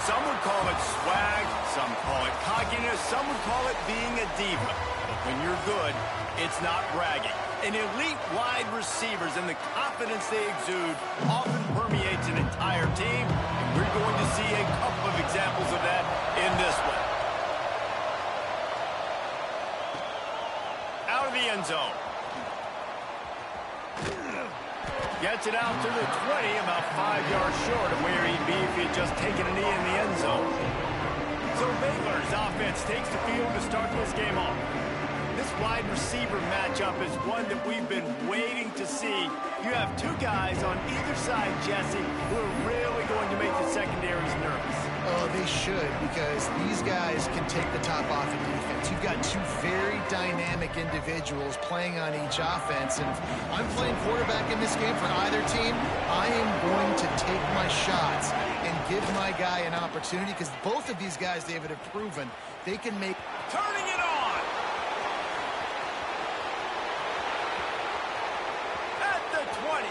Some would call it swag, some call it cockiness, some would call it being a diva. But when you're good, it's not bragging. An elite wide receivers and the confidence they exude often permeates an entire team. And we're going to see a couple of examples of that in this one. Out of the end zone. Gets it out to the 20, about 5 yards short of where he'd be if he had just taken a knee in the end zone. So Baylor's offense takes the field to start this game off. This wide receiver matchup is one that we've been waiting to see. You have two guys on either side, Jesse, who are really going to make the secondaries nervous. Oh, they should, because these guys can take the top off in defense. You've got two very dynamic individuals playing on each offense, and if I'm playing quarterback in this game for either team, I am going to take my shots and give my guy an opportunity, because both of these guys, David, have proven they can make... Turning it on! At the 20.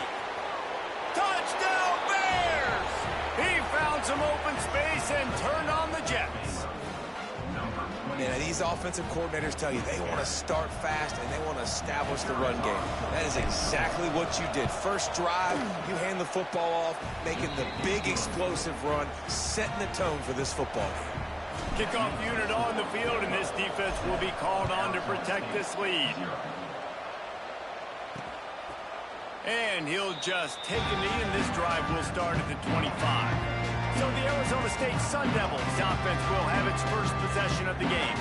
Touchdown Bears! He found some open space and turned on the Jets. Yeah, these offensive coordinators tell you they want to start fast and they want to establish the run game. That is exactly what you did. First drive, you hand the football off, making the big explosive run, setting the tone for this football game. Kickoff unit on the field, and this defense will be called on to protect this lead. And he'll just take a knee, and this drive will start at the 25. So the Arizona State Sun Devils offense will have its first possession of the game.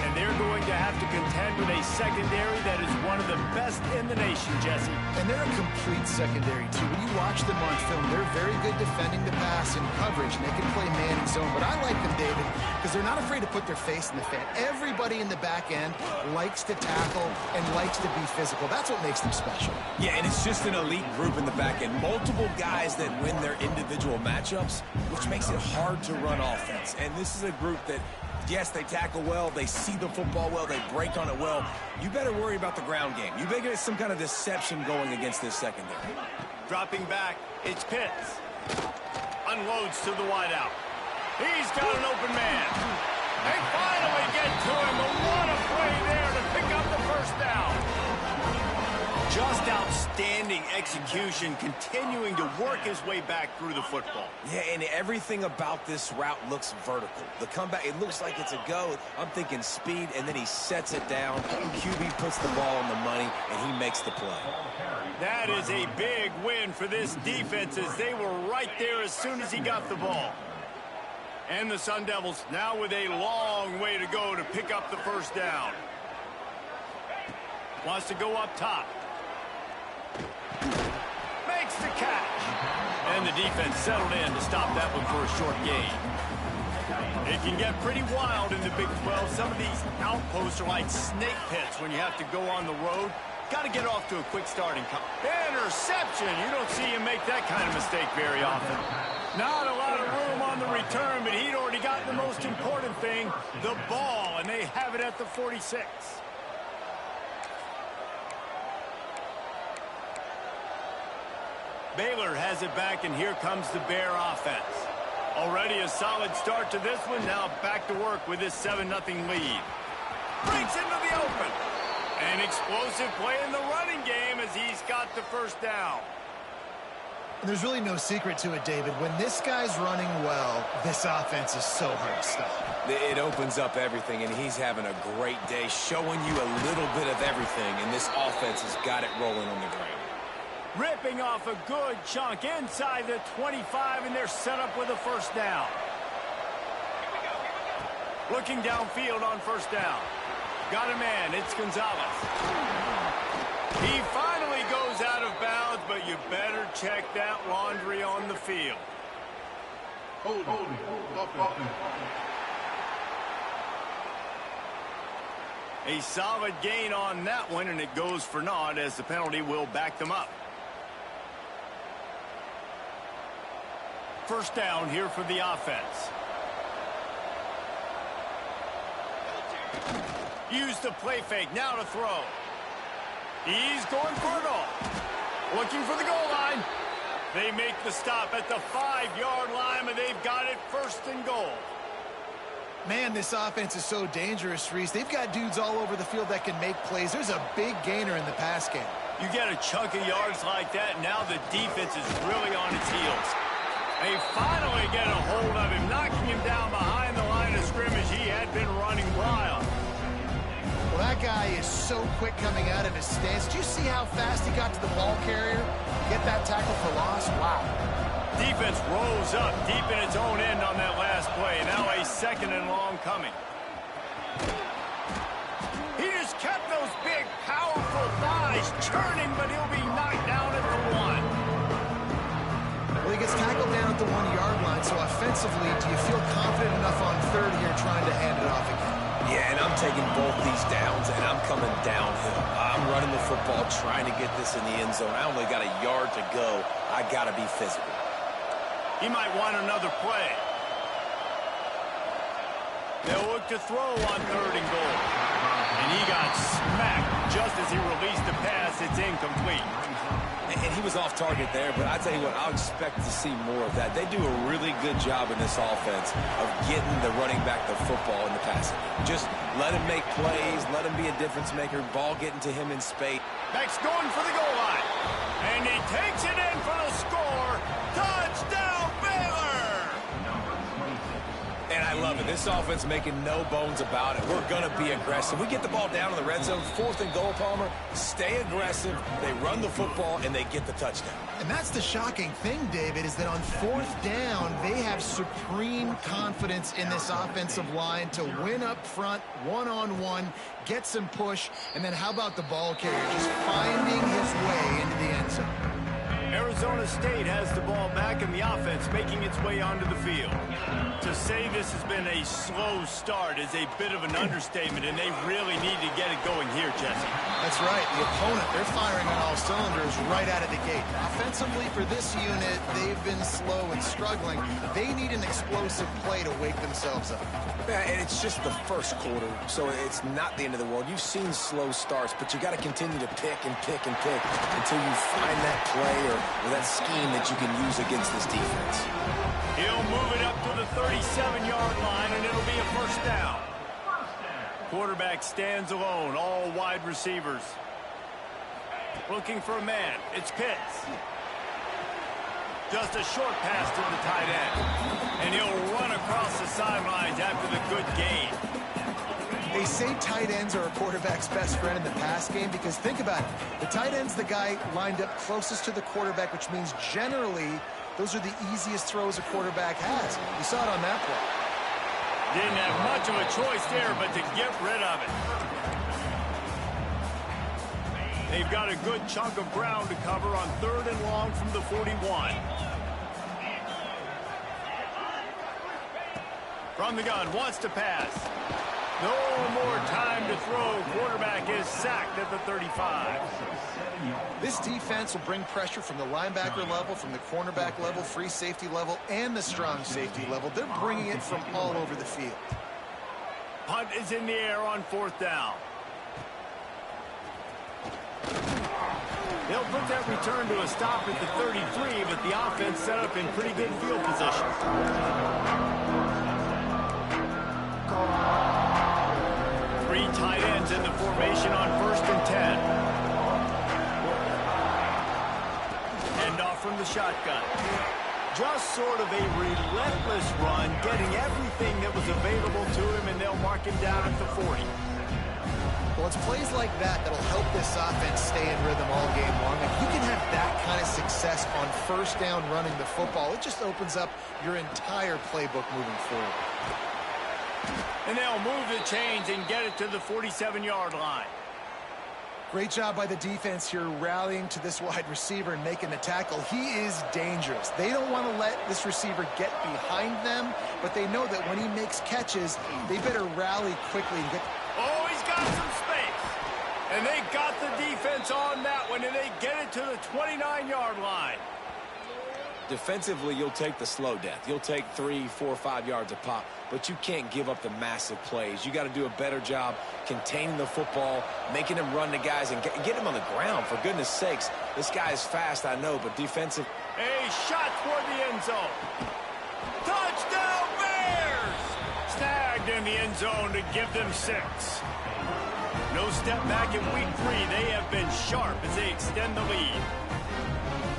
And they're going to have to contend with a secondary that is one of the best in the nation, Jesse. And they're a complete secondary, too. When you watch them on film, they're very good defending the pass and coverage, and they can play man and zone. But I like them, David, because they're not afraid to put their face in the fan. Everybody in the back end likes to tackle and likes to be physical. That's what makes them special. Yeah, and it's just an elite group in the back end. Multiple guys that win their individual matchups, which makes it hard to run offense. And this is a group that, yes, they tackle well, they see the football well, they break on it well. You better worry about the ground game. You better get some kind of deception going against this secondary. Dropping back, it's Pitts. Unloads to the wideout. He's got an open man. They finally get to him, but what a play there to pick up the first down. Just outstanding execution, continuing to work his way back through the football. Yeah, and everything about this route looks vertical. The comeback, it looks like it's a go. I'm thinking speed, and then he sets it down. QB puts the ball on the money, and he makes the play. That is a big win for this defense, as they were right there as soon as he got the ball. And the Sun Devils now with a long way to go to pick up the first down. Wants to go up top. Makes the catch. And the defense settled in to stop that one for a short gain. It can get pretty wild in the Big 12. Some of these outposts are like snake pits when you have to go on the road. Got to get off to a quick start and come. Interception. You don't see him make that kind of mistake very often. Not a lot of room on the return, but he'd already gotten the most important thing, the ball, and they have it at the 46. Baylor has it back, and here comes the Bear offense. Already a solid start to this one. Now back to work with this 7-0 lead. Breaks into the open. An explosive play in the running game as he's got the first down. There's really no secret to it, David. When this guy's running well, this offense is so hard to stop. It opens up everything, and he's having a great day, showing you a little bit of everything, and this offense has got it rolling on the ground. Ripping off a good chunk inside the 25, and they're set up with a first down. Looking downfield on first down. Got a man, it's Gonzalez. He finally goes out of bounds, but you better check that laundry on the field. A solid gain on that one, and it goes for naught as the penalty will back them up. First down here for the offense. Use the play fake, now to throw. He's going for it all. Looking for the goal line. They make the stop at the 5-yard line, and they've got it 1st and goal. Man, this offense is so dangerous, Reese. They've got dudes all over the field that can make plays. There's a big gainer in the pass game. You get a chunk of yards like that, and now the defense is really on its heels. They finally get a hold of him, knocking him down behind the line of scrimmage. He had been running wild. Well, that guy is so quick coming out of his stance. Do you see how fast he got to the ball carrier? Get that tackle for loss? Wow. Defense rose up deep in its own end on that last play. Now a 2nd and long coming. He just kept those big, powerful thighs churning, but he'll be knocked down at the 1. Well, he gets tackled down at the 1-yard line, so offensively, do you feel confident enough on 3rd here trying to hand it off again? Yeah, and I'm taking both these downs, and I'm coming downhill. I'm running the football, trying to get this in the end zone. I only got a yard to go. I got to be physical. He might want another play. They'll look to throw on 3rd and goal. And he got smacked just as he released the pass. It's incomplete. And he was off target there, but I tell you what, I'll expect to see more of that. They do a really good job in this offense of getting the running back the football in the passing game. Just let him make plays, let him be a difference maker, ball getting to him in space. Beck's going for the goal line. And he takes it in for the score. Touchdown, Baylor! And I love it. This offense making no bones about it. We're going to be aggressive. We get the ball down in the red zone, 4th and goal, Palmer. Stay aggressive. They run the football, and they get the touchdown. And that's the shocking thing, David, is that on 4th down, they have supreme confidence in this offensive line to win up front, one-on-one, get some push, and then how about the ball carrier just finding his way into the end zone? Arizona State has the ball back and the offense making its way onto the field. To say this has been a slow start is a bit of an understatement, and they really need to get it going here, Jesse. That's right. The opponent, they're firing on all cylinders right out of the gate. Offensively for this unit, they've been slow and struggling. They need an explosive play to wake themselves up. Yeah, and it's just the first quarter, so it's not the end of the world. You've seen slow starts, but you got to continue to pick and pick and pick until you find that play or that scheme that you can use against this defense. He'll move it up to the 37-yard line, and it'll be a 1st down. Quarterback stands alone, all wide receivers. Looking for a man. It's Pitts. Just a short pass to the tight end. And he'll run across the sidelines after the good gain. They say tight ends are a quarterback's best friend in the pass game because think about it. The tight end's the guy lined up closest to the quarterback, which means generally those are the easiest throws a quarterback has. You saw it on that play. Didn't have much of a choice there but to get rid of it. They've got a good chunk of ground to cover on 3rd and long from the 41. From the gun, wants to pass. No more time to throw. Quarterback is sacked at the 35. This defense will bring pressure from the linebacker level, from the cornerback level, free safety level, and the strong safety level. They're bringing it from all over the field. Punt is in the air on 4th down. They'll put that return to a stop at the 33, but the offense set up in pretty good field position. Three tight ends in the formation on 1st and 10. End off from the shotgun. Just sort of a relentless run, getting everything that was available to him, and they'll mark him down at the 40. Well, it's plays like that that'll help this offense stay in rhythm all game long. If you can have that kind of success on 1st down running the football, it just opens up your entire playbook moving forward. And they'll move the chains and get it to the 47-yard line. Great job by the defense here rallying to this wide receiver and making the tackle. He is dangerous. They don't want to let this receiver get behind them, but they know that when he makes catches, they better rally quickly and get... Oh, he's got some space. And they got the defense on that one, and they get it to the 29-yard line. Defensively, you'll take the slow death. You'll take 3, 4, 5 yards a pop, but you can't give up the massive plays. You got to do a better job containing the football, making him run to guys and get him on the ground, for goodness sakes. This guy is fast, I know, but A shot toward the end zone. Touchdown Bears! Snagged in the end zone to give them 6. No step back in week 3. They have been sharp as they extend the lead.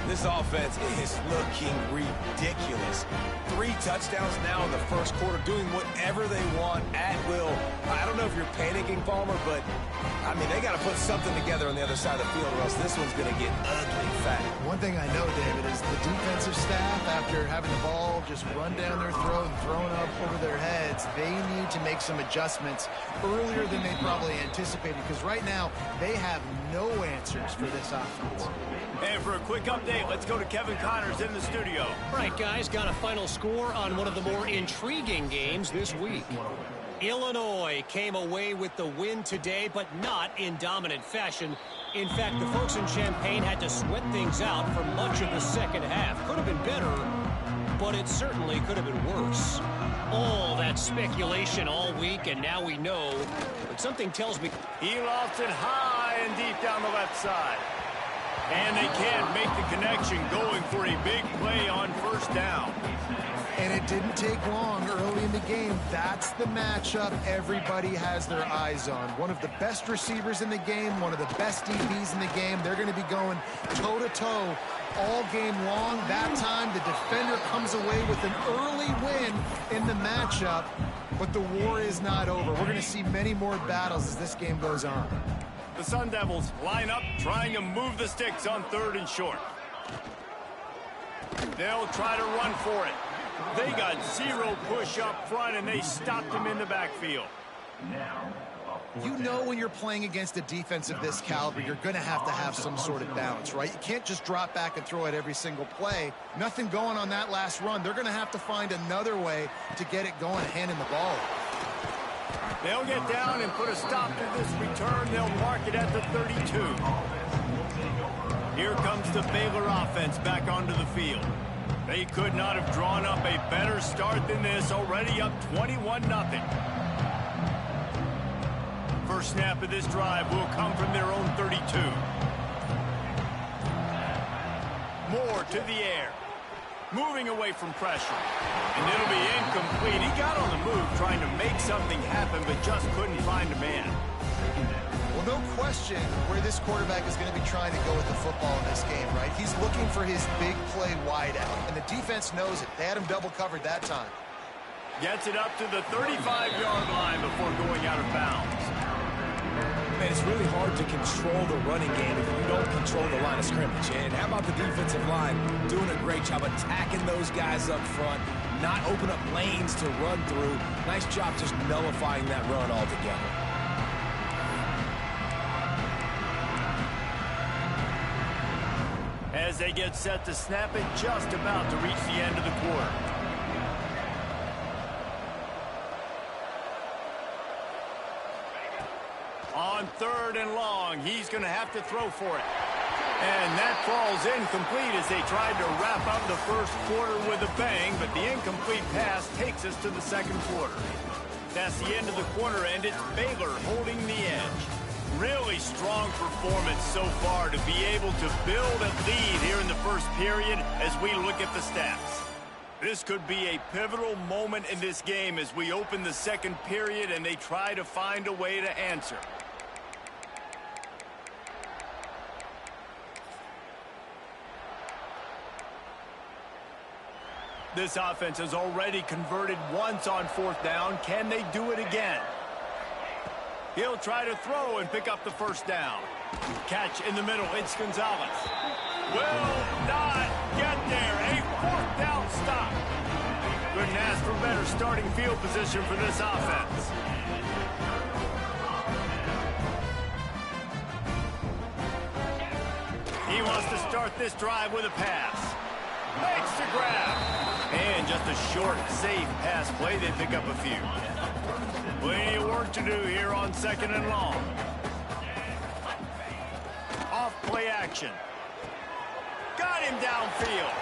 This offense is looking ridiculous. 3 touchdowns now in the first quarter, doing whatever they want at will. I don't know if you're panicking, Palmer, but, I mean, they got to put something together on the other side of the field or else this one's going to get ugly fat. One thing I know, David, is the defensive staff, after having the ball just run down their throat and thrown up over their heads, they need to make some adjustments earlier than they probably anticipated, because right now they have no answers for this offense. And for a quick update, let's go to Kevin Connors in the studio. All right, guys, got a final score on one of the more intriguing games this week. Illinois came away with the win today, but not in dominant fashion. In fact, the folks in Champaign had to sweat things out for much of the second half. Could have been better, but it certainly could have been worse. All that speculation all week, and now we know. But something tells me He lofts it high and deep down the left side. And they can't make the connection, going for a big play on first down. And it didn't take long early in the game. That's the matchup everybody has their eyes on. One of the best receivers in the game, one of the best DBs in the game. They're going to be going toe-to-toe all game long. That time, the defender comes away with an early win in the matchup. But the war is not over. We're going to see many more battles as this game goes on. The Sun Devils line up, trying to move the sticks on 3rd and short. They'll try to run for it. They got 0 push up front, and they stopped him in the backfield. You know when you're playing against a defense of this caliber, you're going to have some sort of balance, right? You can't just drop back and throw it every single play. Nothing going on that last run. They're going to have to find another way to get it going, handing the ball. They'll get down and put a stop to this return. They'll mark it at the 32. Here comes the Baylor offense back onto the field. They could not have drawn up a better start than this, already up 21-0. First snap of this drive will come from their own 32. Moore to the air. Moving away from pressure. And it'll be incomplete. He got on the move trying to make something happen, but just couldn't find a man. Well, no question where this quarterback is going to be trying to go with the football in this game, right? He's looking for his big play wideout, and the defense knows it. They had him double covered that time. Gets it up to the 35-yard line before going out of bounds. Man, it's really hard to control the running game if you don't control the line of scrimmage. And how about the defensive line doing a great job attacking those guys up front, not open up lanes to run through. Nice job just nullifying that run altogether. As they get set to snap it, just about to reach the end of the quarter. On 3rd and long, he's going to have to throw for it. And that falls incomplete as they tried to wrap up the first quarter with a bang, but the incomplete pass takes us to the second quarter. That's the end of the quarter, and it's Baylor holding the edge. Really strong performance so far to be able to build a lead here in the first period as we look at the stats. This could be a pivotal moment in this game as we open the second period and they try to find a way to answer. This offense has already converted once on 4th down. Can they do it again? He'll try to throw and pick up the first down. Catch in the middle. It's Gonzalez. Will not get there. A 4th down stop. Couldn't ask for better starting field position for this offense. He wants to start this drive with a pass. Makes the grab. And just a short, safe pass play. They pick up a few. Plenty of work to do here on 2nd and long. Off play action. Got him downfield.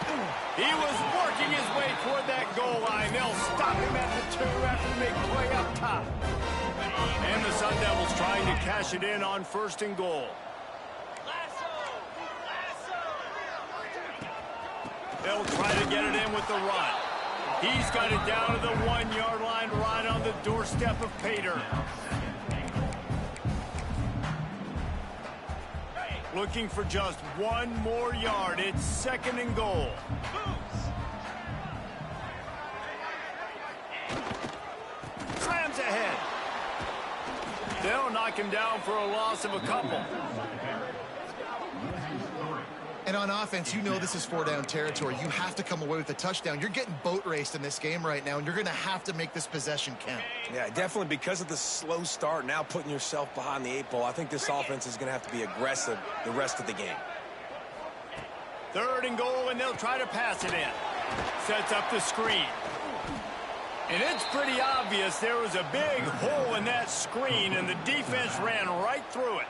He was working his way toward that goal line. They'll stop him at the 2 after the big play up top. And the Sun Devils trying to cash it in on 1st and goal. They'll try to get it in with the run. He's got it down to the 1-yard line right on the doorstep of Pater. Looking for just one more yard. It's 2nd and goal. Slams ahead. They'll knock him down for a loss of a couple. And on offense, you know this is 4-down territory. You have to come away with a touchdown. You're getting boat raced in this game right now, and you're going to have to make this possession count. Yeah, definitely because of the slow start, now putting yourself behind the 8 ball, I think this offense is going to have to be aggressive the rest of the game. 3rd and goal, and they'll try to pass it in. Sets up the screen. And it's pretty obvious there was a big hole in that screen, and the defense ran right through it.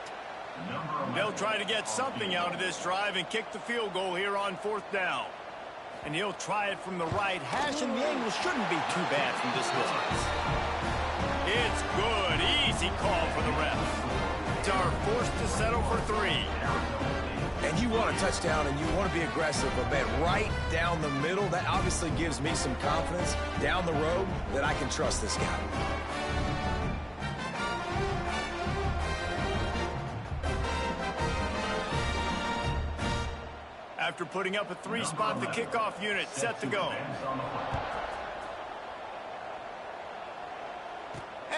They'll try to get something out of this drive and kick the field goal here on 4th down. And he'll try it from the right hash, and the angle shouldn't be too bad from this distance. It's good. Easy call for the refs. Are forced to settle for 3. And you want a touchdown, and you want to be aggressive, but man, right down the middle, that obviously gives me some confidence down the road that I can trust this guy. After putting up a 3-spot, the kickoff unit set to go.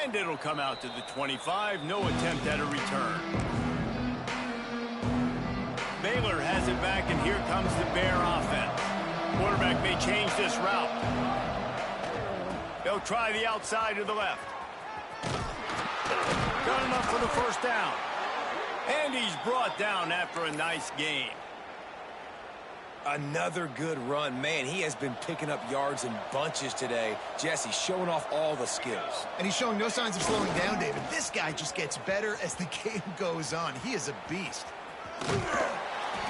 And it'll come out to the 25. No attempt at a return. Baylor has it back, and here comes the Bear offense. Quarterback may change this route. They'll try the outside to the left. Got enough for the 1st down. And he's brought down after a nice gain. Another good run. Man, he has been picking up yards in bunches today. Jesse showing off all the skills. And he's showing no signs of slowing down, David. This guy just gets better as the game goes on. He is a beast.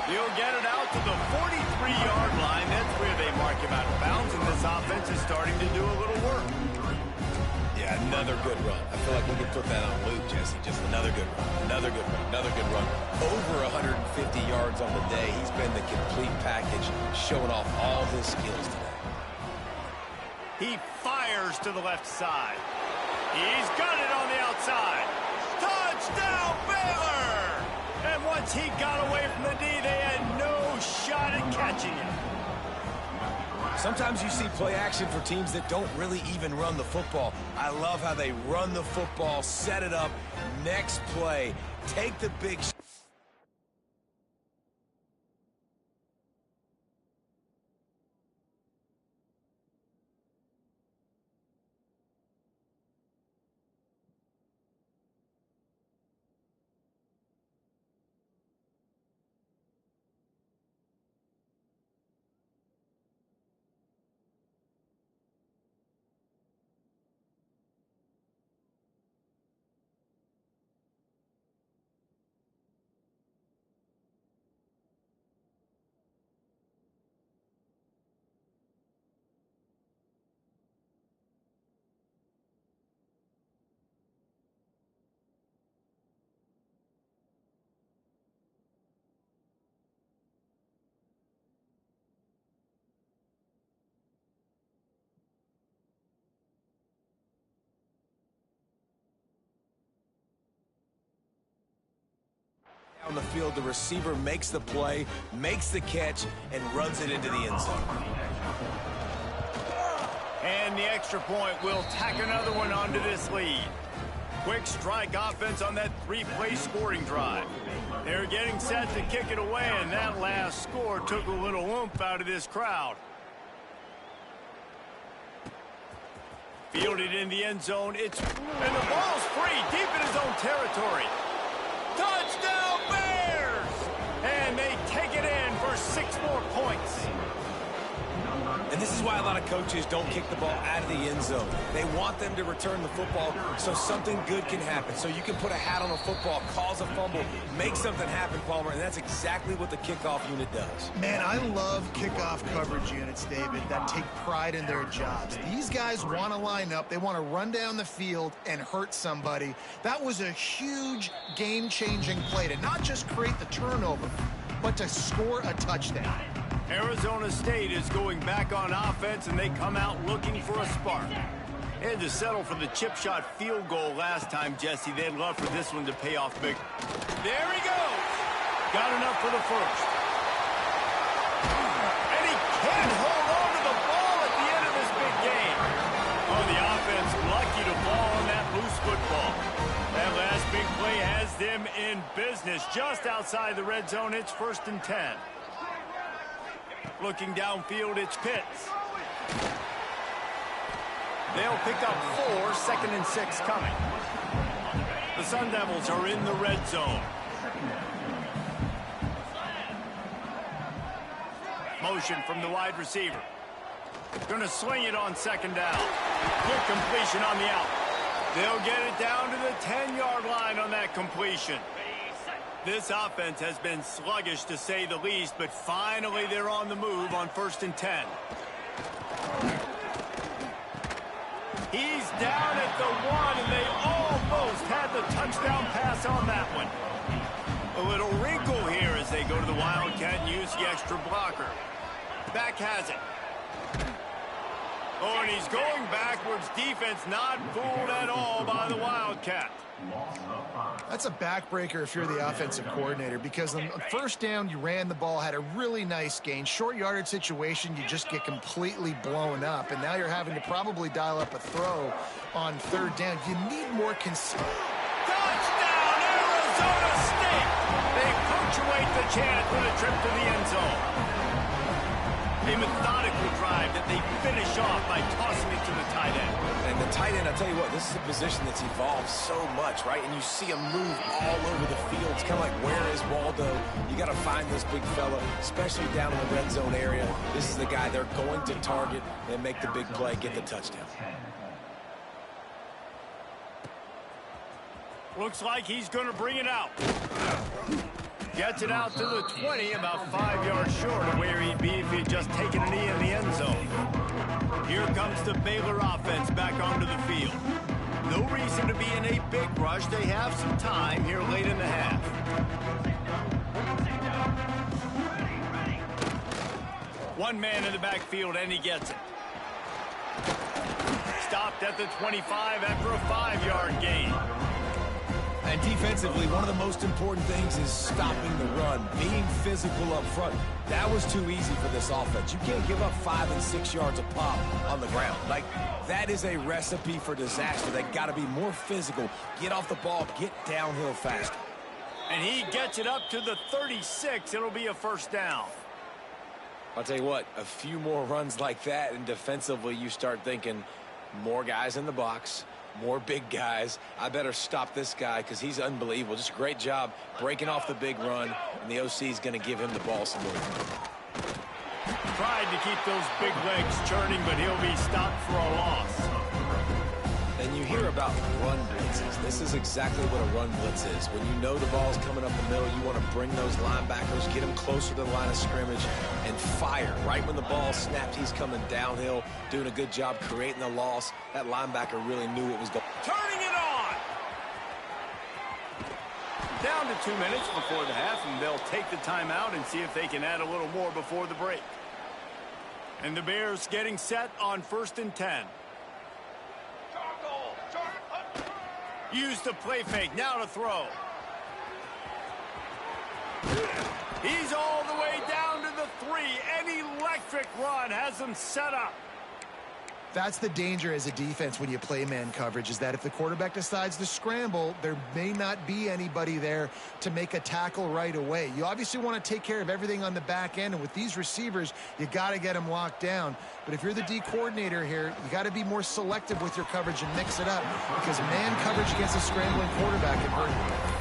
He'll get it out to the 43-yard line. That's where they mark him out of bounds, and this offense is starting to do a little work. Yeah, another good run. I feel like we could put that on loop, Jesse. Just another good run, another good run, another good run. Over 150 yards on the day. He's been the complete package, showing off all his skills today. He fires to the left side. He's got it on the outside. Touchdown, Baylor! And once he got away from the D, they had no shot at catching him. Sometimes you see play action for teams that don't really even run the football. I love how they run the football, set it up, next play, take the big shot. On the field, the receiver makes the play, makes the catch, and runs it into the end zone. And the extra point will tack another one onto this lead. Quick strike offense on that 3-play scoring drive. They're getting set to kick it away, and that last score took a little oomph out of this crowd. Fielded in the end zone. And the ball's free, deep in his own territory. Touchdown, Bears! And they take it in for 6 more points. And this is why a lot of coaches don't kick the ball out of the end zone. They want them to return the football so something good can happen. So you can put a hat on a football, cause a fumble, make something happen, Palmer, and that's exactly what the kickoff unit does. Man, I love kickoff coverage units, David, that take pride in their jobs. These guys want to line up. They want to run down the field and hurt somebody. That was a huge game-changing play to not just create the turnover, but to score a touchdown. Arizona State is going back on offense, and they come out looking for a spark. They had to settle for the chip shot field goal last time, Jesse. They'd love for this one to pay off big. There he goes. Got enough for the first. And he can't hold on to the ball at the end of this big game. Oh, the offense lucky to fall on that loose football. That last big play has them in business just outside the red zone. It's 1st and 10. Looking downfield, it's Pitts. They'll pick up 4, 2nd and 6 coming. The Sun Devils are in the red zone. Motion from the wide receiver. Going to swing it on 2nd down. Quick completion on the out. They'll get it down to the 10-yard line on that completion. This offense has been sluggish to say the least, but finally they're on the move on 1st and 10. He's down at the 1, and they almost had the touchdown pass on that one. A little wrinkle here as they go to the Wildcat and use the extra blocker. Back has it. Oh, and he's going backwards. Defense not fooled at all by the Wildcat. That's a backbreaker if you're the offensive coordinator, because on 1st down, you ran the ball, had a really nice gain. Short yardage situation, you just get completely blown up, and now you're having to probably dial up a throw on 3rd down. You need more Touchdown, Arizona State! They punctuate the chance with a trip to the end zone. A methodical drive that they finish off by tossing it to the tight end. And the tight end, I'll tell you what, this is a position that's evolved so much, right? And you see him move all over the field. It's kind of like, where is Waldo? You got to find this big fella, especially down in the red zone area. This is the guy they're going to target and make the big play, get the touchdown. Looks like he's going to bring it out. Gets it out to the 20, about 5 yards short of where he'd be if he'd just taken a knee in the end zone. Here comes the Baylor offense back onto the field. No reason to be in a big rush. They have some time here late in the half. One man in the backfield, and he gets it. Stopped at the 25 after a 5-yard gain. And defensively, one of the most important things is stopping the run, being physical up front. That was too easy for this offense. You can't give up 5 and 6 yards a pop on the ground. Like, that is a recipe for disaster. They got to be more physical, get off the ball, get downhill faster. And he gets it up to the 36. It'll be a 1st down. I'll tell you what, a few more runs like that, and defensively you start thinking more guys in the box, more big guys. I better stop this guy because he's unbelievable. Just a great job breaking off the big run, and the OC is going to give him the ball some more. Tried to keep those big legs churning, but he'll be stopped for a loss. And you hear about run blitzes. This is exactly what a run blitz is. When you know the ball's coming up the middle, you want to bring those linebackers, get them closer to the line of scrimmage, and fire. Right when the ball snapped, he's coming downhill, doing a good job creating the loss. That linebacker really knew it was going. Turning it on! Down to 2 minutes before the half, and they'll take the timeout and see if they can add a little more before the break. And the Bears getting set on 1st and 10. Use the play fake, now to throw. He's all the way down to the 3. An electric run has them set up. That's the danger as a defense when you play man coverage, is that if the quarterback decides to scramble, there may not be anybody there to make a tackle right away. You obviously want to take care of everything on the back end, and with these receivers, you got to get them locked down. But if you're the D coordinator here, you got to be more selective with your coverage and mix it up, because man coverage against a scrambling quarterback can hurt you.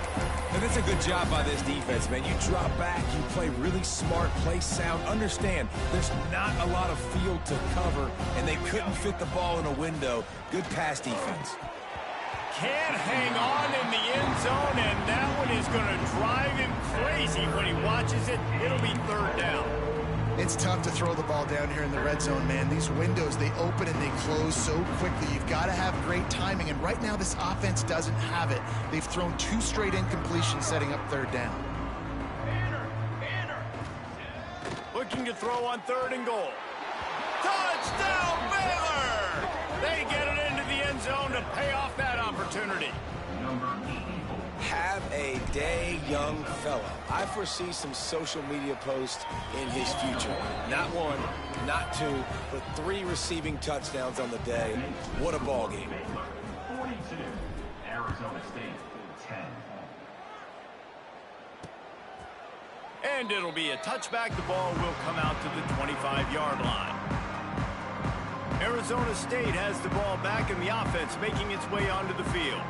And it's a good job by this defense, man. You drop back, you play really smart, play sound. Understand, there's not a lot of field to cover, and they couldn't fit the ball in a window. Good pass defense. Can't hang on in the end zone, and that one is going to drive him crazy when he watches it. It'll be 3rd down. It's tough to throw the ball down here in the red zone, man. These windows, they open and they close so quickly. You've got to have great timing, and right now this offense doesn't have it. They've thrown 2 straight incompletions setting up 3rd down. Looking to throw on 3rd and goal. Touchdown, Baylor! They get it into the end zone to pay off that opportunity. Have a day, young fella. I foresee some social media posts in his future. Not 1, not 2, but 3 receiving touchdowns on the day. What a ball game. 42, Arizona State, 10. And it'll be a touchback. The ball will come out to the 25-yard line. Arizona State has the ball back in the offense, making its way onto the field.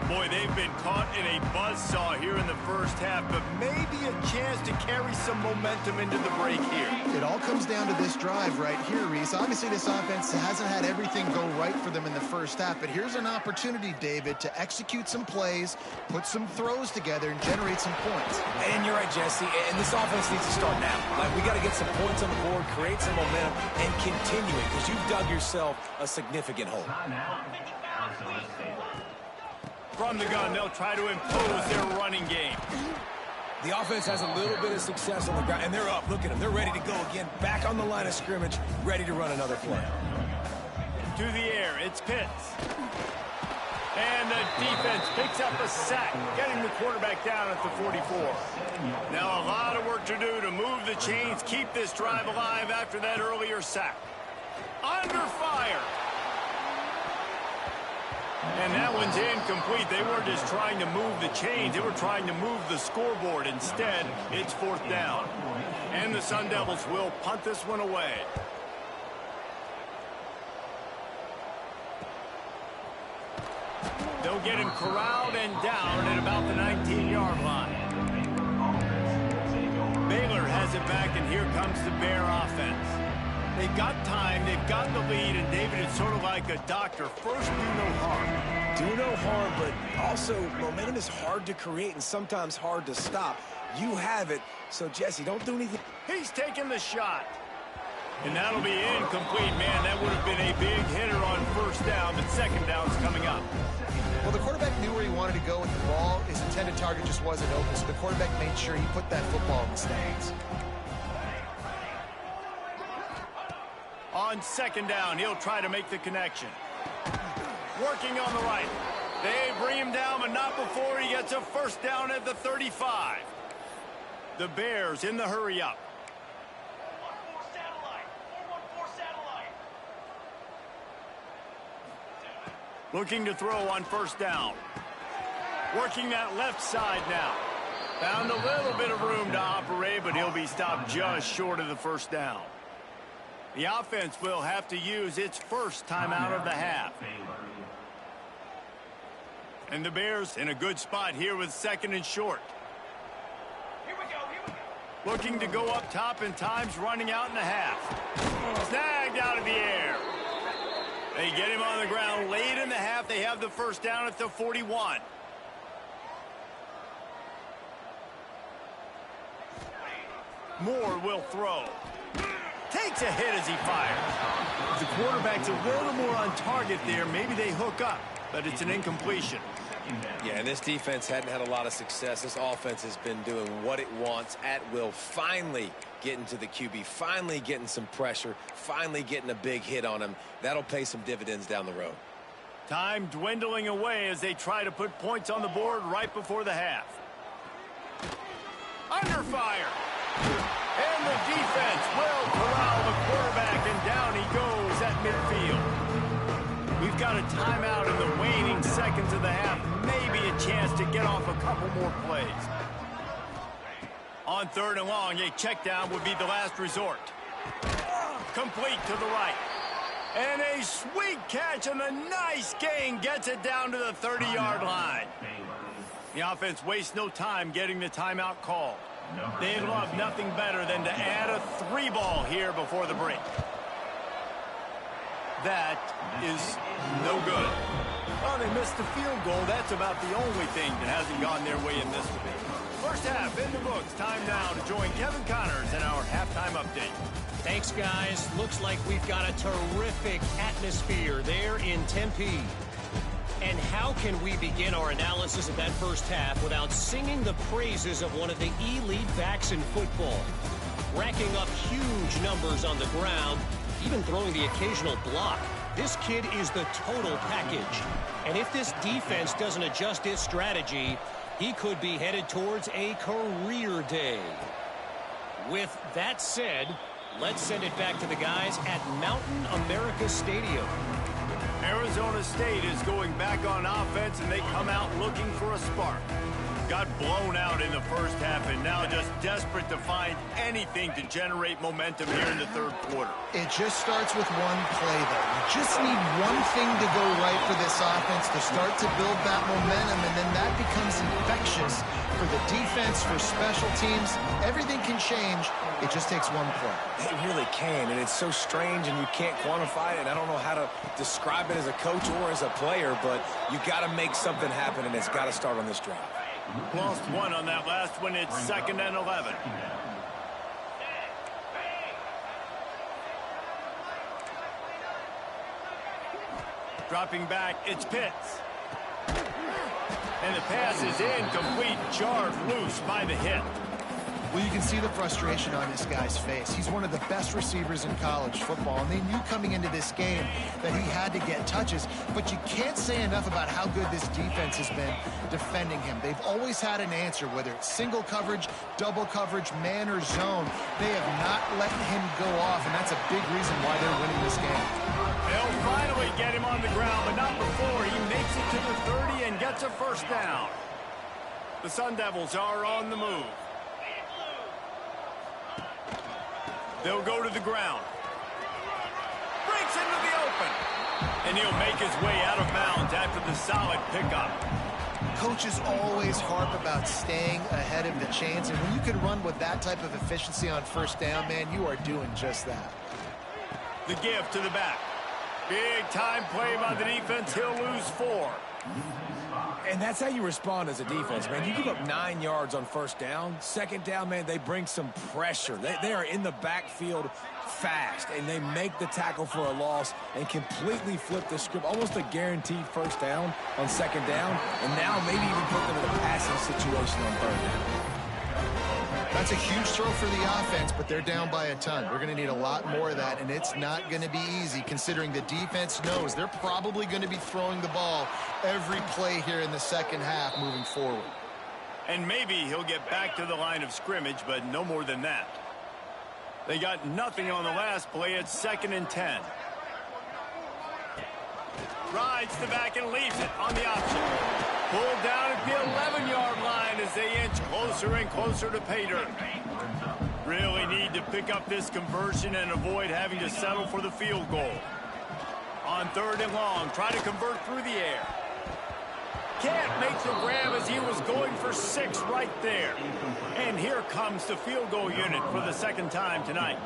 Boy, they've been caught in a buzzsaw here in the first half, but maybe a chance to carry some momentum into the break here. It all comes down to this drive right here, Reese. Obviously, this offense hasn't had everything go right for them in the first half, but here's an opportunity, David, to execute some plays, put some throws together, and generate some points. And you're right, Jesse, and this offense needs to start now. Like, we got to get some points on the board, create some momentum, and continue it, because you've dug yourself a significant hole. Arizona State. From the gun, they'll try to impose their running game. The offense has a little bit of success on the ground, and they're up. Look at them. They're ready to go again. Back on the line of scrimmage, ready to run another play. To the air, it's Pitts. And the defense picks up a sack, getting the quarterback down at the 44. Now a lot of work to do to move the chains, keep this drive alive after that earlier sack. Under fire. And that one's incomplete. They weren't just trying to move the chains. They were trying to move the scoreboard. Instead, it's 4th down. And the Sun Devils will punt this one away. They'll get him corralled and down at about the 19-yard line. Baylor has it back, and here comes the Bear offense. They've got time, they've got the lead, and David, it's sort of like a doctor. First, do no harm. Do no harm, but also momentum is hard to create and sometimes hard to stop. You have it, so Jesse, don't do anything. He's taking the shot. And that'll be incomplete, man. That would have been a big hitter on 1st down, but 2nd down's coming up. Well, the quarterback knew where he wanted to go with the ball. His intended target just wasn't open, so the quarterback made sure he put that football in the stands. On 2nd down, he'll try to make the connection. Working on the right. They bring him down, but not before he gets a 1st down at the 35. The Bears in the hurry-up. Looking to throw on 1st down. Working that left side now. Found a little bit of room to operate, but he'll be stopped just short of the 1st down. The offense will have to use its first timeout of the half. And the Bears in a good spot here with 2nd and short. Here we go. Looking to go up top, and time's running out in the half. Snagged out of the air. They get him on the ground late in the half. They have the 1st down at the 41. Moore will throw. Takes a hit as he fires. The quarterback's a little more on target there. Maybe they hook up, but it's an incompletion. Yeah, and this defense hadn't had a lot of success. This offense has been doing what it wants at will. Finally getting to the QB, finally getting some pressure, finally getting a big hit on him. That'll pay some dividends down the road. Time dwindling away as they try to put points on the board right before the half. Under fire. And the defense will corral the quarterback, and down he goes at midfield. We've got a timeout in the waning seconds of the half. Maybe a chance to get off a couple more plays. On 3rd and long, a check down would be the last resort. Complete to the right. And a sweet catch, and a nice gain gets it down to the 30-yard line. The offense wastes no time getting the timeout called. They'd love nothing better than to add a 3-ball here before the break. That is no good. Well, they missed the field goal. That's about the only thing that hasn't gone their way in this debate. First half in the books. Time now to join Kevin Connors in our halftime update. Thanks, guys. Looks like we've got a terrific atmosphere there in Tempe. And how can we begin our analysis of that first half without singing the praises of one of the elite backs in football? racking up huge numbers on the ground, even throwing the occasional block. This kid is the total package. And if this defense doesn't adjust its strategy, he could be headed towards a career day. With that said, let's send it back to the guys at Mountain America Stadium. Arizona State is going back on offense, and they come out looking for a spark. Got blown out in the first half and now just desperate to find anything to generate momentum here in the third quarter. It just starts with one play, though. You just need one thing to go right for this offense to start to build that momentum, and then that becomes infectious for the defense, for special teams. Everything can change. It just takes one play. It really can, and it's so strange, and you can't quantify it, and I don't know how to describe it as a coach or as a player, but you got to make something happen, and it's got to start on this drive. Lost one on that last one. It's 2nd and 11. Dropping back, it's Pitts. And the pass is incomplete, jarred loose by the hit. Well, you can see the frustration on this guy's face. He's one of the best receivers in college football, and they knew coming into this game that he had to get touches, but you can't say enough about how good this defense has been defending him. They've always had an answer, whether it's single coverage, double coverage, man or zone. They have not let him go off, and that's a big reason why they're winning this game. They'll finally get him on the ground, but not before he makes it to the 30 and gets a first down. The Sun Devils are on the move. They'll go to the ground. Breaks into the open. And he'll make his way out of bounds after the solid pickup. Coaches always harp about staying ahead of the chains, and when you can run with that type of efficiency on first down, man, you are doing just that. The give to the back. Big time play by the defense. He'll lose 4. And that's how you respond as a defense, man. You give up 9 yards on first down. Second down, man, they bring some pressure. They are in the backfield fast, and they make the tackle for a loss and completely flip the script. Almost a guaranteed first down on second down, and now maybe even put them in a passing situation on third down. That's a huge throw for the offense, but they're down by a ton. We're going to need a lot more of that, and it's not going to be easy considering the defense knows they're probably going to be throwing the ball every play here in the second half moving forward. And maybe he'll get back to the line of scrimmage, but no more than that. They got nothing on the last play. It's 2nd and 10. Rides the back and leaves it on the option. Pulled down at the 11-yard line as they inch closer and closer to pay dirt. Really need to pick up this conversion and avoid having to settle for the field goal. On 3rd and long, try to convert through the air. Can't make the grab as he was going for 6 right there. And here comes the field goal unit for the 2nd time tonight.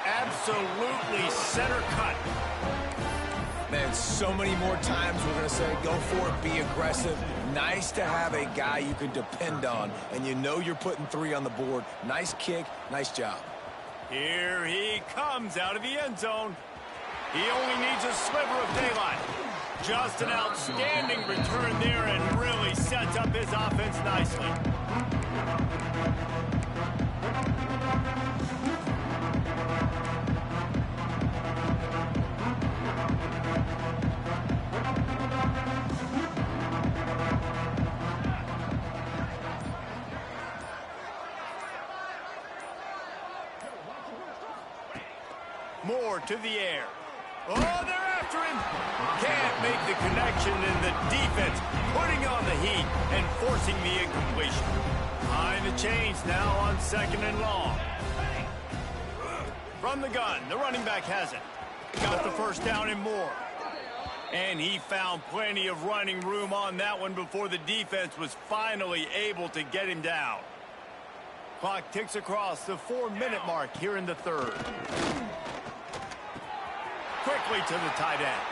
Absolutely center cut. Man, so many more times we're going to say go for it, be aggressive. Nice to have a guy you can depend on, and you know you're putting 3 on the board. Nice kick, nice job. Here he comes out of the end zone. He only needs a sliver of daylight. Just an outstanding return there and really sets up his offense nicely. Moore to the air. Oh, they're after him. Can't make the connection, and the defense putting on the heat and forcing the incompletion. Behind the chains now on 2nd and long. From the gun, the running back has it. Got the first down and more. And he found plenty of running room on that one before the defense was finally able to get him down. Clock ticks across the 4-minute mark here in the 3rd. Quickly to the tight end.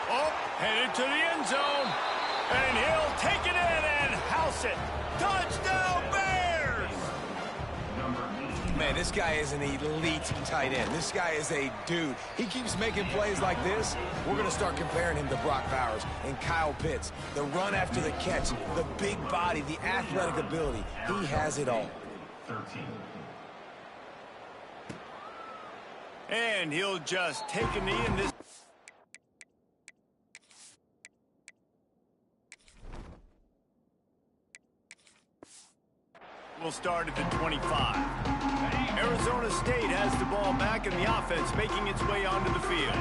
Oh, headed to the end zone. And he'll take it in and house it. Touchdown, Bears! Man, this guy is an elite tight end. This guy is a dude. He keeps making plays like this. We're going to start comparing him to Brock Bowers and Kyle Pitts. The run after the catch, the big body, the athletic ability. He has it all. 13. And he'll just take a knee in this. We'll start at the 25. Arizona State has the ball back, and the offense making its way onto the field.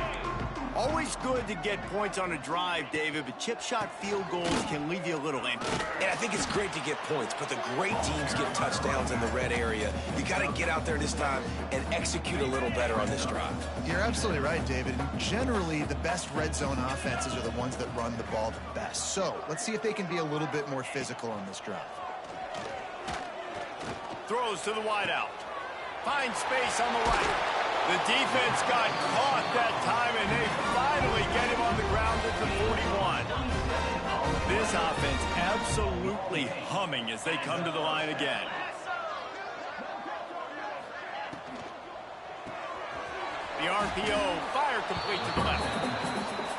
Always good to get points on a drive, David, but chip shot field goals can leave you a little empty. And I think it's great to get points, but the great teams get touchdowns in the red area. You got to get out there this time and execute a little better on this drive. You're absolutely right, David. And generally, the best red zone offenses are the ones that run the ball the best. So let's see if they can be a little bit more physical on this drive. Throws to the wideout. Finds space on the right. The defense got caught that time, and they finally get him on the ground at the 41. This offense absolutely humming as they come to the line again. The RPO, fire complete to the left.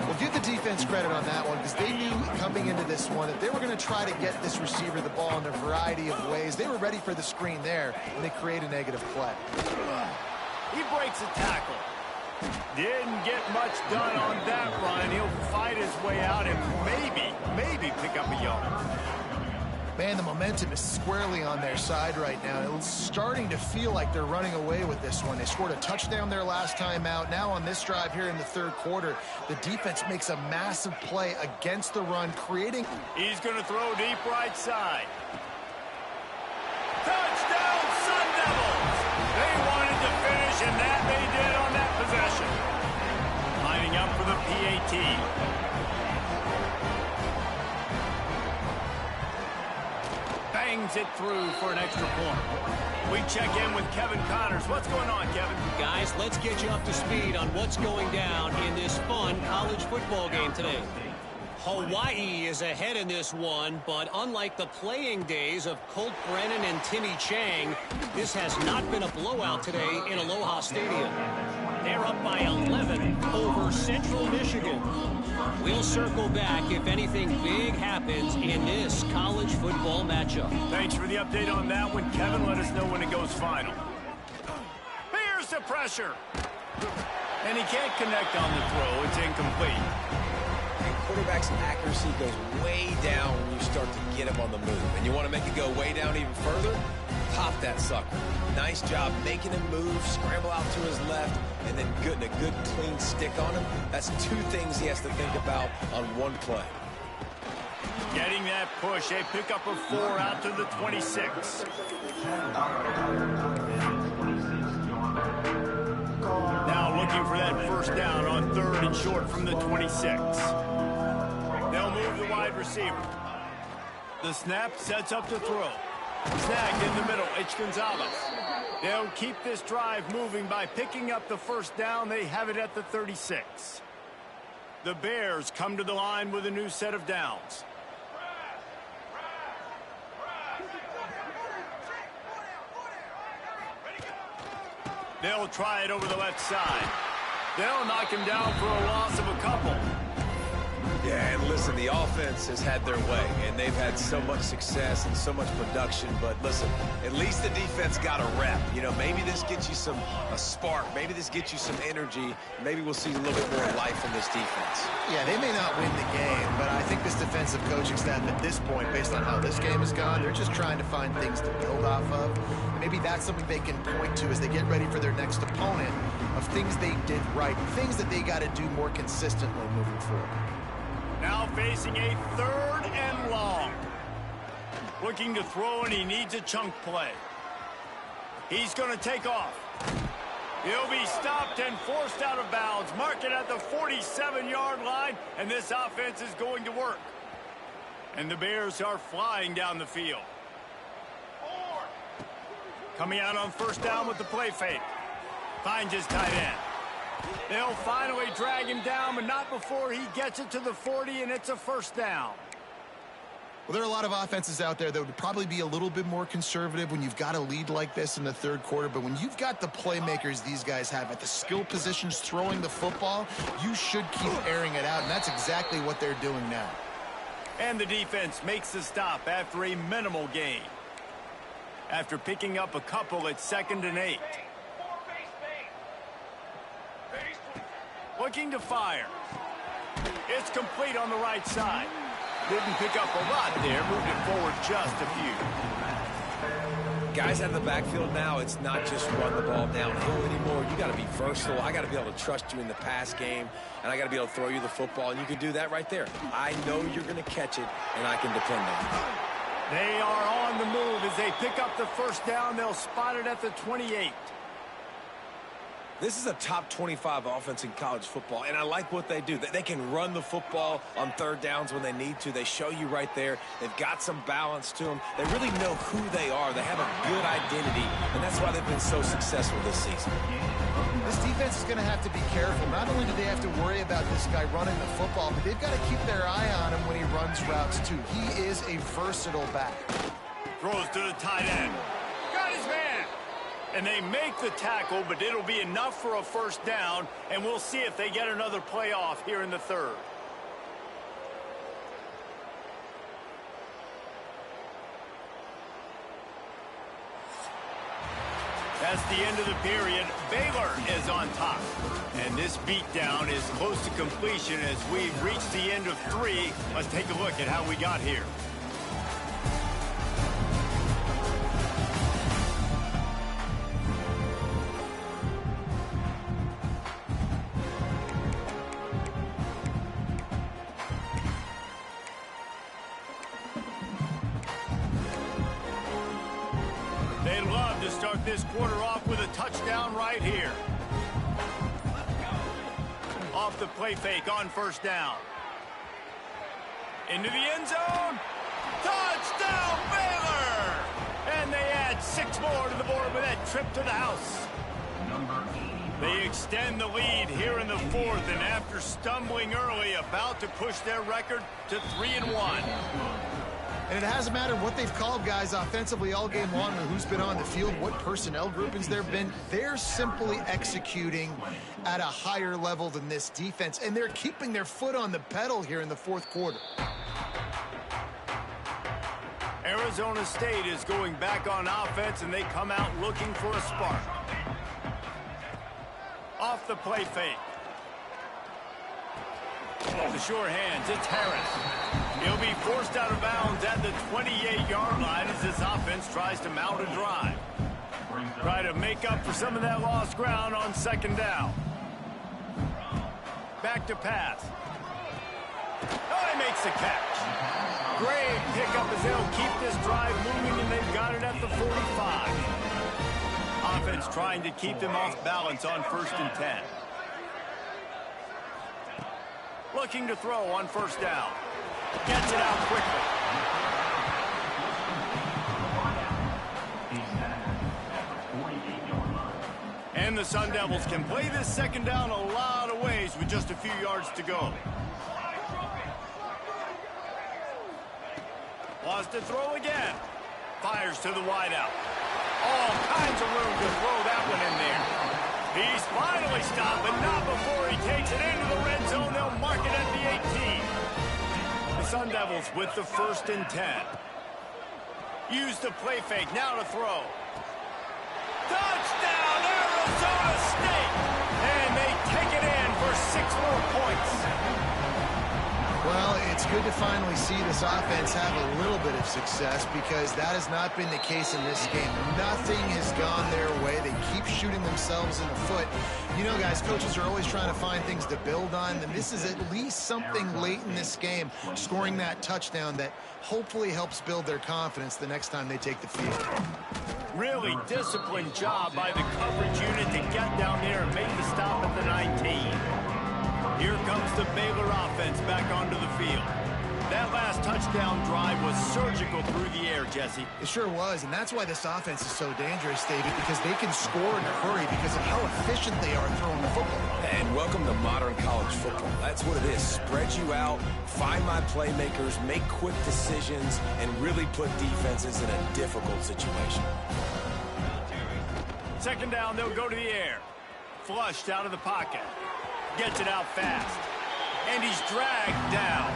Well, give the defense credit on that one because they knew coming into this one that they were going to try to get this receiver the ball in a variety of ways. They were ready for the screen there, and they create a negative play. He breaks a tackle. Didn't get much done on that run. He'll fight his way out and maybe pick up a yard. Man, the momentum is squarely on their side right now. It's starting to feel like they're running away with this one. They scored a touchdown their last time out. Now on this drive here in the third quarter, the defense makes a massive play against the run, creating... He's going to throw deep right side. Touchdown, Sun Devils! They wanted to finish, and that they did on that possession. Lining up for the PAT. Bangs it through for an extra point. We check in with Kevin Connors. What's going on, Kevin? Guys, let's get you up to speed on what's going down in this fun college football game today. Hawaii is ahead in this one, but unlike the playing days of Colt Brennan and Timmy Chang, this has not been a blowout today in Aloha Stadium. They're up by 11 over Central Michigan. We'll circle back if anything big happens in this college football matchup. Thanks for the update on that one, Kevin. Let us know when it goes final. Here's the pressure. And he can't connect on the throw. It's incomplete. Quarterback's accuracy goes way down when you start to get him on the move. And you want to make it go way down even further? Pop that sucker. Nice job making him move, scramble out to his left, and then getting a good clean stick on him. That's two things he has to think about on one play. Getting that push. They pick up a 4 out to the 26. Now looking for that first down on 3rd and short from the 26. They'll move the wide receiver. The snap sets up to throw. Snagged in the middle. It's Gonzalez. They'll keep this drive moving by picking up the first down. They have it at the 36. The Bears come to the line with a new set of downs. They'll try it over the left side. They'll knock him down for a loss of a couple. Yeah, and listen, the offense has had their way, and they've had so much success and so much production. But listen, at least the defense got a rep. You know, maybe this gets you a spark. Maybe this gets you some energy. Maybe we'll see a little bit more life in this defense. Yeah, they may not win the game, but I think this defensive coaching staff at this point, based on how this game has gone, they're just trying to find things to build off of. And maybe that's something they can point to as they get ready for their next opponent of things they did right, things that they got to do more consistently moving forward. Now facing a 3rd and long. Looking to throw, and he needs a chunk play. He's going to take off. He'll be stopped and forced out of bounds. Mark it at the 47-yard line, and this offense is going to work. And the Bears are flying down the field. Coming out on first down with the play fake. Finds his tight end. They'll finally drag him down, but not before he gets it to the 40, and it's a first down. Well, there are a lot of offenses out there that would probably be a little bit more conservative when you've got a lead like this in the third quarter. But when you've got the playmakers these guys have at the skill positions throwing the football, you should keep airing it out, and that's exactly what they're doing now. And the defense makes the stop after a minimal gain. After picking up a couple at 2nd and 8. Looking to fire. It's complete on the right side. Didn't pick up a lot there, moved it forward just a few. Guys out of the backfield now, it's not just run the ball downhill anymore. You got to be versatile. I got to be able to trust you in the pass game, and I got to be able to throw you the football, and you can do that right there. I know you're going to catch it, and I can depend on it. They are on the move as they pick up the first down. They'll spot it at the 28. This is a top 25 offense in college football, and I like what they do. They can run the football on third downs when they need to. They show you right there. They've got some balance to them. They really know who they are. They have a good identity, and that's why they've been so successful this season. This defense is going to have to be careful. Not only do they have to worry about this guy running the football, but they've got to keep their eye on him when he runs routes, too. He is a versatile back. Throws to the tight end. Got his man. And they make the tackle, but it'll be enough for a first down, and we'll see if they get another playoff here in the third. That's the end of the period. Baylor is on top. And this beatdown is close to completion as we've reached the end of 3. Let's take a look at how we got here. They'd love to start this quarter off with a touchdown right here. Off the play fake on first down. Into the end zone. Touchdown, Baylor! And they add 6 more to the board with that trip to the house. They extend the lead here in the 4th, and after stumbling early, about to push their record to 3-1. And it hasn't mattered what they've called guys offensively all game long or who's been on the field, what personnel groupings there have been. They're simply executing at a higher level than this defense, and they're keeping their foot on the pedal here in the 4th quarter. Arizona State is going back on offense, and they come out looking for a spark. Off the play fake. The sure hands, it's Harris. He'll be forced out of bounds at the 28-yard line as this offense tries to mount a drive. Try to make up for some of that lost ground on 2nd down. Back to pass. Oh, he makes the catch. Great pickup as they'll keep this drive moving, and they've got it at the 45. Offense trying to keep them off balance on 1st and 10. Looking to throw on 1st down. Gets it out quickly. And the Sun Devils can play this 2nd down a lot of ways with just a few yards to go. Lost to throw again. Fires to the wideout. All kinds of room to throw that one in there. He's finally stopped, but not before he takes it into the red zone. They'll mark it at the 18. The Sun Devils with the 1st and 10. Use the play fake, now to throw. Touchdown, Arizona State! And they take it in for 6 more points. Well, it's good to finally see this offense have a little bit of success because that has not been the case in this game. Nothing has gone their way. They keep shooting themselves in the foot. You know, guys, coaches are always trying to find things to build on, and this is at least something late in this game, scoring that touchdown that hopefully helps build their confidence the next time they take the field. Really disciplined job by the coverage unit to get down there and make the stop at the 19. Here comes the Baylor offense back onto the field. That last touchdown drive was surgical through the air, Jesse. It sure was, and that's why this offense is so dangerous, David, because they can score in a hurry because of how efficient they are throwing the football. And welcome to modern college football. That's what it is. Spread you out, find my playmakers, make quick decisions, and really put defenses in a difficult situation. Second down, they'll go to the air. Flushed out of the pocket. Gets it out fast. And he's dragged down.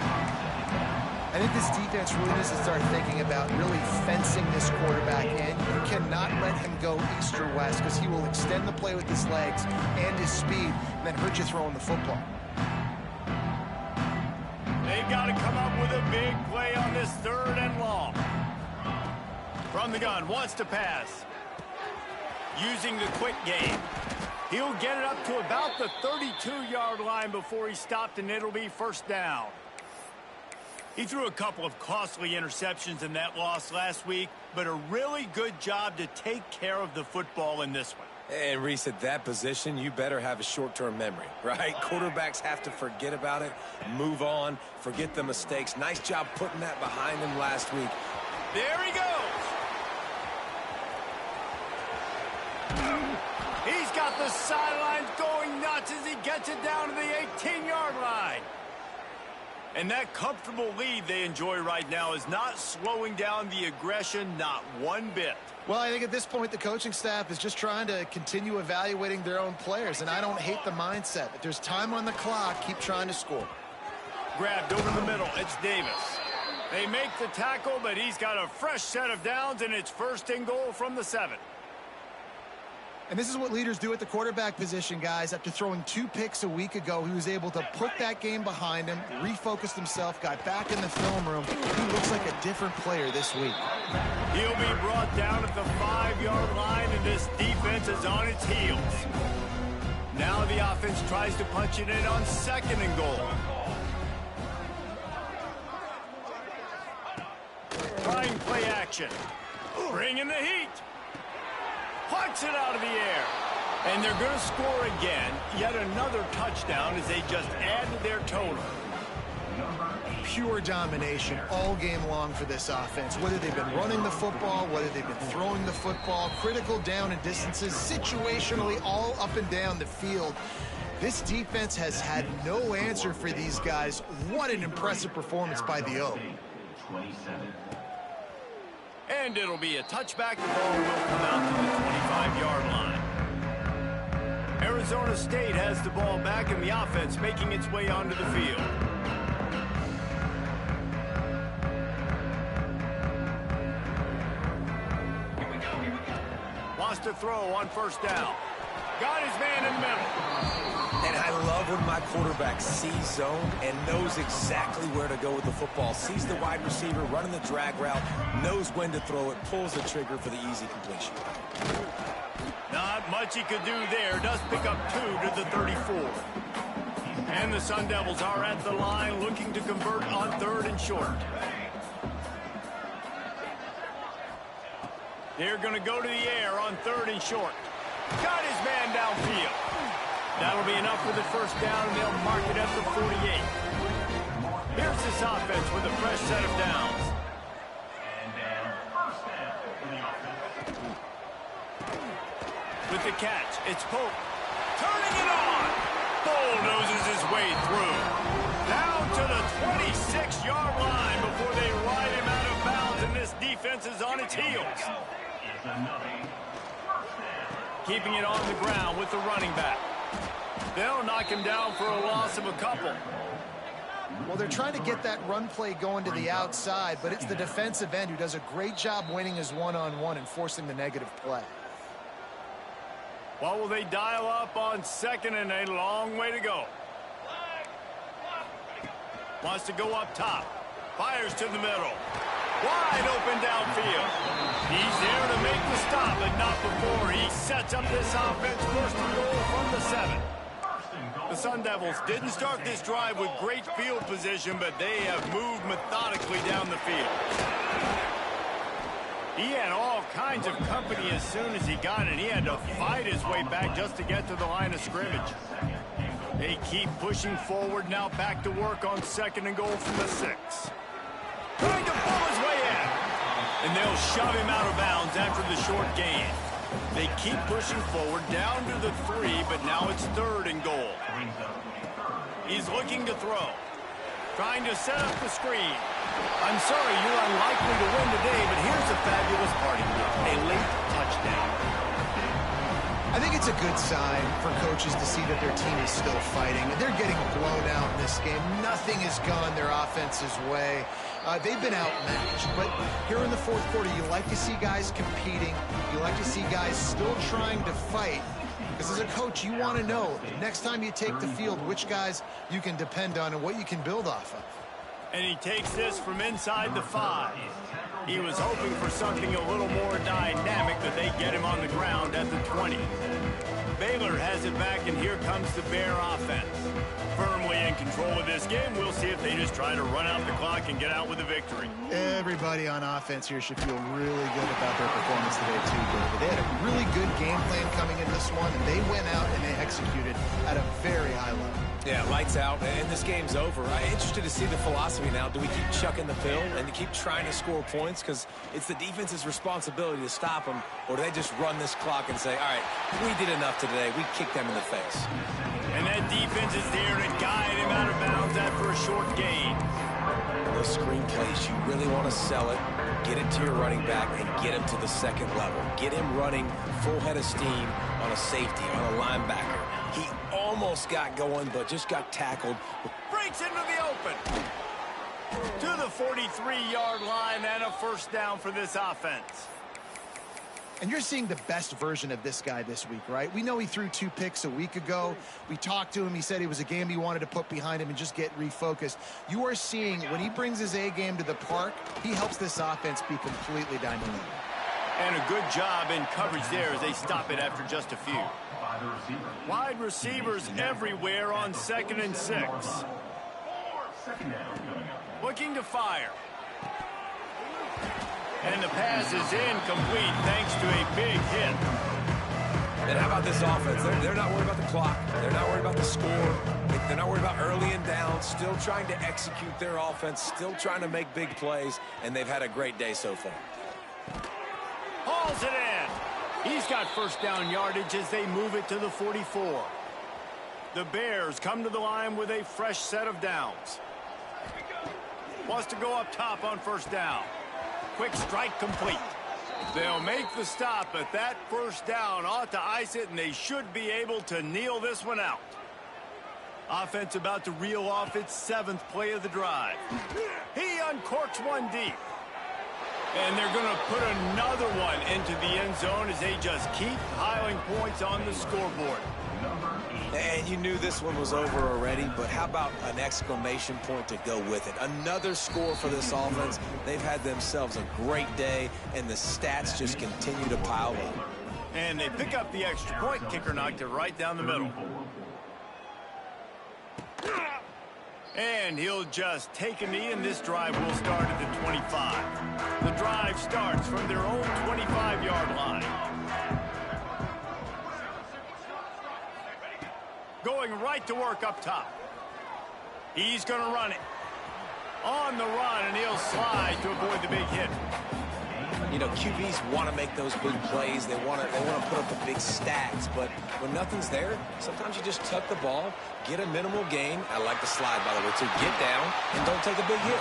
I think this defense really needs to start thinking about really fencing this quarterback in. You cannot let him go east or west because he will extend the play with his legs and his speed and then hurt you throwing the football. They've got to come up with a big play on this 3rd and long. From the gun, wants to pass. Using the quick game. He'll get it up to about the 32-yard line before he stopped, and it'll be first down. He threw a couple of costly interceptions in that loss last week, but a really good job to take care of the football in this one. And Reese, at that position, you better have a short-term memory, right? Quarterbacks have to forget about it, move on, forget the mistakes. Nice job putting that behind him last week. There he goes. He's got the sidelines going nuts as he gets it down to the 18-yard line. And that comfortable lead they enjoy right now is not slowing down the aggression, not one bit. Well, I think at this point the coaching staff is just trying to continue evaluating their own players, and I don't hate the mindset. If there's time on the clock, keep trying to score. Grabbed over the middle, it's Davis. They make the tackle, but he's got a fresh set of downs, and it's 1st and goal from the 7. And this is what leaders do at the quarterback position, guys. After throwing 2 picks a week ago, he was able to put that game behind him, refocused himself, got back in the film room. He looks like a different player this week. He'll be brought down at the 5-yard line, and this defense is on its heels. Now the offense tries to punch it in on 2nd and goal. Trying play action. Bringing the heat. Punts it out of the air. And they're going to score again. Yet another touchdown as they just add to their total. Pure domination all game long for this offense. Whether they've been running the football, whether they've been throwing the football, critical down and distances, situationally all up and down the field. This defense has had no answer for these guys. What an impressive performance by the O. And it'll be a touchback. The ball will come out to the 25-yard line. Arizona State has the ball back, and the offense making its way onto the field. Wants to throw on 1st down. Got his man in the middle. And I love when my quarterback sees zone and knows exactly where to go with the football. Sees the wide receiver running the drag route, knows when to throw it, pulls the trigger for the easy completion. Not much he could do there. Does pick up 2 to the 34. And the Sun Devils are at the line looking to convert on 3rd and short. They're going to go to the air on 3rd and short. Got his man downfield. That'll be enough for the 1st down, and they'll mark it at the 48. Here's this offense with a fresh set of downs. And then 1st down for the offense. With the catch, it's Pope. Turning it on. Bulldozes his way through. Down to the 26-yard line before they ride him out of bounds, and this defense is on its heels. Keeping it on the ground with the running back. They'll knock him down for a loss of a couple. Well, they're trying to get that run play going to the outside, but it's the defensive end who does a great job winning his one-on-one and forcing the negative play. What will they dial up on 2nd and a long way to go? Wants to go up top. Fires to the middle. Wide open downfield. He's there to make the stop, but not before he sets up this offense 1st and goal from the 7. The Sun Devils didn't start this drive with great field position, but they have moved methodically down the field. He had all kinds of company as soon as he got it. He had to fight his way back just to get to the line of scrimmage. They keep pushing forward, now back to work on 2nd and goal from the 6. Trying to pull his way in. And they'll shove him out of bounds after the short gain. They keep pushing forward down to the 3, but now it's 3rd and goal. He's looking to throw. Trying to set up the screen. I'm sorry you're unlikely to win today, but here's a fabulous parting gift. A late touchdown. I think it's a good sign for coaches to see that their team is still fighting. They're getting blown out in this game. Nothing has gone their offense's way. They've been outmatched. But here in the 4th quarter, you like to see guys competing. You like to see guys still trying to fight. Because as a coach, you want to know next time you take the field which guys you can depend on and what you can build off of. And he takes this from inside the 5. He was hoping for something a little more dynamic, but they get him on the ground at the 20. Baylor has it back, and here comes the Bear offense. Firmly in control of this game. We'll see if they just try to run out the clock and get out with a victory. Everybody on offense here should feel really good about their performance today, too, David. They had a really good game plan coming in this one, and they went out and they executed at a very high level. Yeah, lights out, and this game's over. I'm interested to see the philosophy now. Do we keep chucking the pill and keep trying to score points? Because it's the defense's responsibility to stop them, or do they just run this clock and say, all right, we did enough today. We kicked them in the face. And that defense is there to guide him out of bounds after a short gain. Those screen plays, you really want to sell it, get it to your running back, and get him to the 2nd level. Get him running full head of steam on a safety, on a linebacker. He almost got going, but just got tackled. Breaks into the open. To the 43-yard line and a 1st down for this offense. And you're seeing the best version of this guy this week, right? We know he threw 2 picks a week ago. We talked to him. He said it was a game he wanted to put behind him and just get refocused. You are seeing when he brings his A game to the park, he helps this offense be completely dynamic. And a good job in coverage there as they stop it after just a few. Wide receivers everywhere on 2nd and 6. Looking to fire. And the pass is incomplete thanks to a big hit. And how about this offense? They're not worried about the clock. They're not worried about the score. They're not worried about early and down. Still trying to execute their offense. Still trying to make big plays. And they've had a great day so far. Hauls it in. He's got 1st down yardage as they move it to the 44. The Bears come to the line with a fresh set of downs. Wants to go up top on 1st down. Quick strike complete. They'll make the stop, but that 1st down ought to ice it, and they should be able to kneel this one out. Offense about to reel off its 7th play of the drive. He uncorks one deep. And they're going to put another one into the end zone as they just keep piling points on the scoreboard. And you knew this one was over already, but how about an exclamation point to go with it? Another score for this offense. They've had themselves a great day, and the stats just continue to pile up. And they pick up the extra point. Kicker knocked it right down the middle. And he'll just take a knee, and this drive will start at the 25. The drive starts from their own 25-yard line. Going right to work up top. He's going to run it. On the run, and he'll slide to avoid the big hit. You know, QBs want to make those big plays. They want to put up the big stats. But when nothing's there, sometimes you just tuck the ball, get a minimal gain. I like the slide, by the way, too. Get down and don't take a big hit.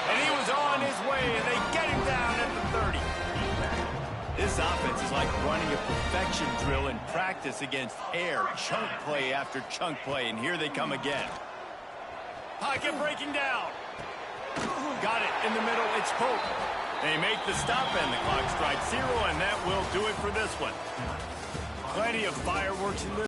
And he was on his way, and they get him down at the 30. This offense is like running a perfection drill in practice against air. Chunk play after chunk play, and here they come again. Pocket breaking down. Got it in the middle. It's Pope. They make the stop, and the clock strikes 0, and that will do it for this one. Plenty of fireworks in this.